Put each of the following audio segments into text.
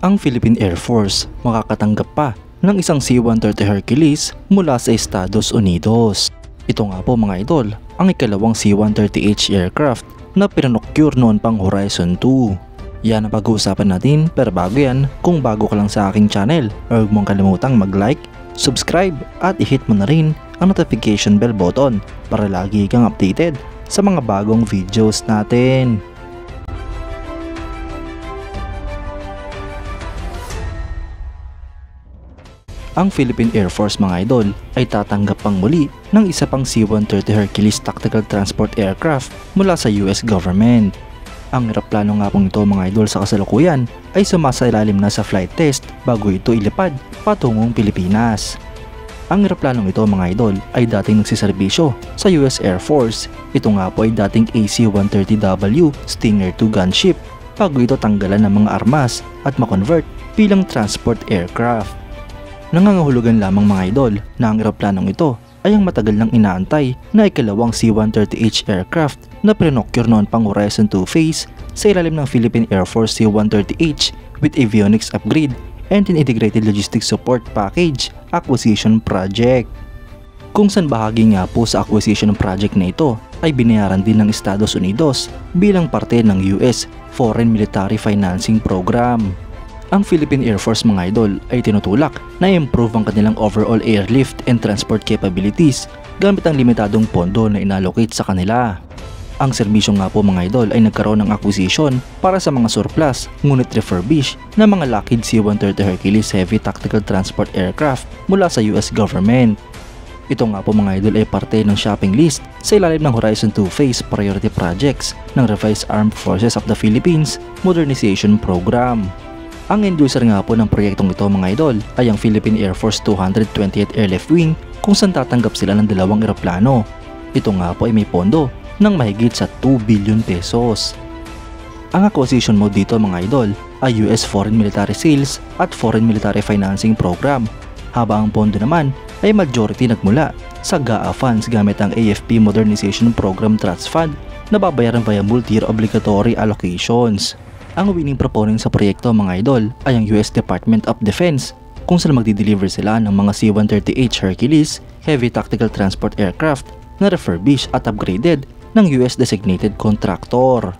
ang Philippine Air Force makakatanggap pa ng isang C-130 Hercules mula sa Estados Unidos. Ito nga po mga idol, ang ikalawang C-130H aircraft na pinanocure noon pang Horizon 2. Yan ang pag-uusapan natin, pero bago yan, kung bago ka lang sa aking channel, huwag mong kalimutang mag-like, subscribe at i-hit mo na rin ang notification bell button para lagi kang updated sa mga bagong videos natin. Ang Philippine Air Force mga idol ay tatanggap pang muli ng isa pang C-130 Hercules Tactical Transport Aircraft mula sa US government. Ang eroplano nga pong ito mga idol sa kasalukuyan ay sumasailalim na sa flight test bago ito ilipad patungong Pilipinas. Ang eroplanong ito mga idol ay dating nagsiserbisyo sa US Air Force. Ito nga po ay dating AC-130W Stinger 2 gunship bago ito tanggalan ng mga armas at makonvert bilang transport aircraft. Nangangahulugan lamang mga idol na ang eroplanong ito ay ang matagal nang inaantay na ikalawang C-130H aircraft na pinocure noon pang Horizon 2 phase sa ilalim ng Philippine Air Force C-130H with avionics upgrade and an integrated logistics support package acquisition project. Kung saan bahagi nga po sa acquisition project na ito ay binayaran din ng Estados Unidos bilang parte ng US Foreign Military Financing Program. Ang Philippine Air Force mga idol ay tinutulak na improve ang kanilang overall airlift and transport capabilities gamit ang limitadong pondo na inallocate sa kanila. Ang serbisyo nga po mga idol ay nagkaroon ng acquisition para sa mga surplus ngunit refurbish na mga Lockheed C-130 Hercules Heavy Tactical Transport Aircraft mula sa US government. Ito nga po mga idol ay parte ng shopping list sa ilalim ng Horizon 2 Phase Priority Projects ng Revised Armed Forces of the Philippines Modernization Program. Ang end user nga po ng proyektong ito mga idol ay ang Philippine Air Force 220th Airlift Wing kung saan tatanggap sila ng dalawang eroplano. Ito nga po ay may pondo ng mahigit sa 2 billion pesos. Ang acquisition mode dito mga idol ay US Foreign Military Sales at Foreign Military Financing Program, habang ang pondo naman ay majority nagmula sa GAA funds gamit ang AFP Modernization Program Trust Fund na babayaran via multi-year obligatory allocations. Ang winning proponent sa proyekto mga idol ay ang US Department of Defense kung saan magdi-deliver sila ng mga C-130H Hercules Heavy Tactical Transport Aircraft na refurbished at upgraded ng US designated contractor.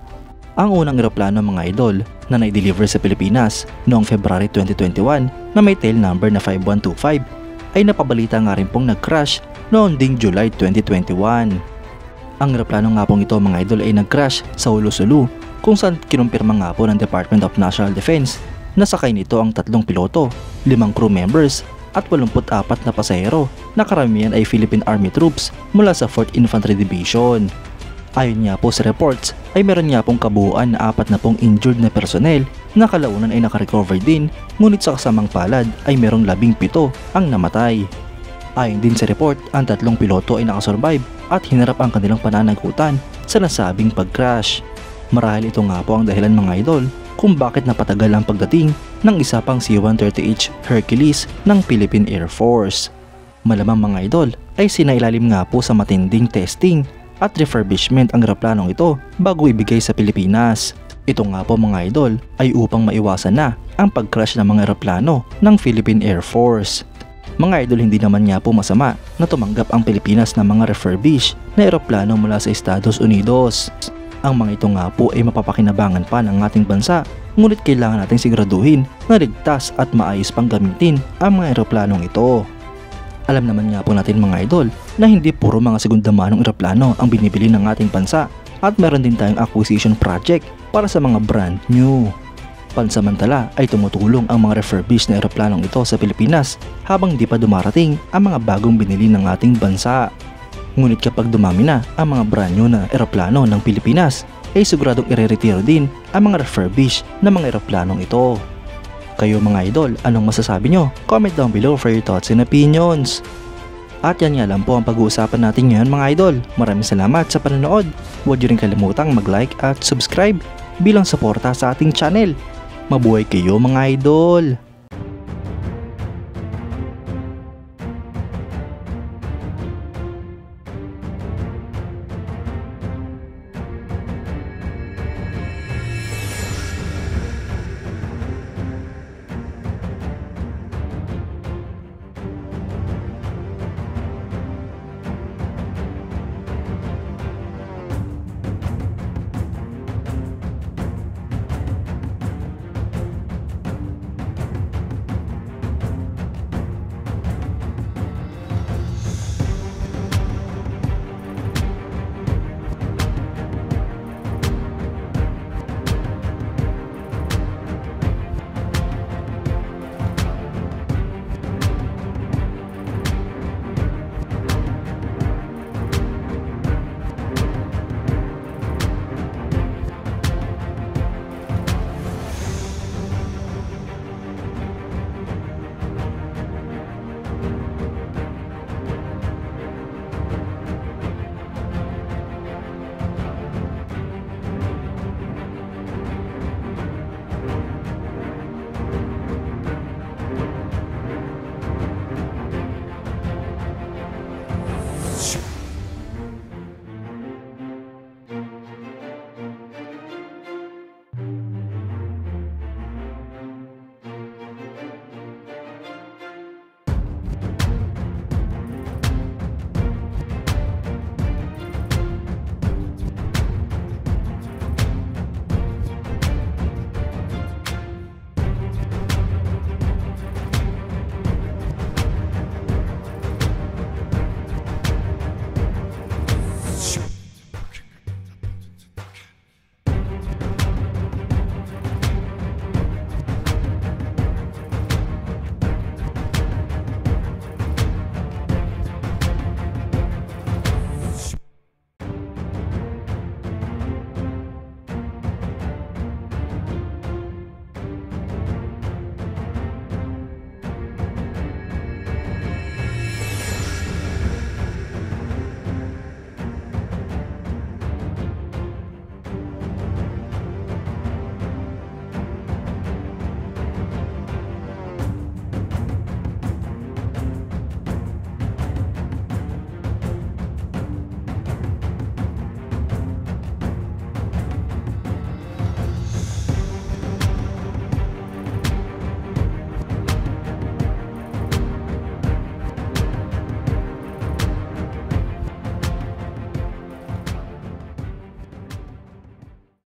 Ang unang eroplano mga idol na na-deliver sa Pilipinas noong February 2021 na may tail number na 5125 ay napabalita nga rin pong nag-crash noong ding July 2021. Ang eroplano nga pong ito mga idol ay nag-crash sa Ulu-Sulu kung saan kinumpirma nga po ng Department of National Defense na sakay nito ang 3 piloto, 5 crew members at 84 na pasahero na karamihan ay Philippine Army troops mula sa 4th Infantry Division. Ayon nga po sa reports ay meron nga pong kabuuan na 4 na pong injured na personnel na kalaunan ay nakarecover din, ngunit sa kasamang palad ay merong 17 ang namatay. Ayon din sa report, ang 3 piloto ay nakasurvive at hinarap ang kanilang pananagutan sa nasabing pag-crash. Marahil ito nga po ang dahilan mga idol kung bakit napatagal ang pagdating ng isa pang C-130H Hercules ng Philippine Air Force. Malamang mga idol ay sinailalim nga po sa matinding testing at refurbishment ang eroplanong ito bago ibigay sa Pilipinas. Ito nga po mga idol ay upang maiwasan na ang pag-crash ng mga eroplano ng Philippine Air Force. Mga idol, hindi naman nga po masama na tumanggap ang Pilipinas ng mga refurbished na eroplano mula sa Estados Unidos. Ang mga ito nga po ay mapapakinabangan pa ng ating bansa, ngunit kailangan nating siguraduhin na ligtas at maayos pang gamitin ang mga eroplanong ito. Alam naman nga po natin mga idol na hindi puro mga segundamanong eroplano ang binibili ng ating bansa at meron din tayong acquisition project para sa mga brand new. Pansamantala ay tumutulong ang mga refurbished na eroplanong ito sa Pilipinas habang di pa dumarating ang mga bagong binili ng ating bansa. Ngunit kapag dumami na ang mga brand new na eroplano ng Pilipinas, ay siguradong ireretiro din ang mga refurbished na mga eroplanong ito. Kayo mga idol, anong masasabi nyo? Comment down below for your thoughts and opinions. At yan nga lang po ang pag-uusapan natin ngayon mga idol. Maraming salamat sa panonood. Huwag nyo rin kalimutang mag-like at subscribe bilang suporta sa ating channel. Mabuhay kayo mga idol!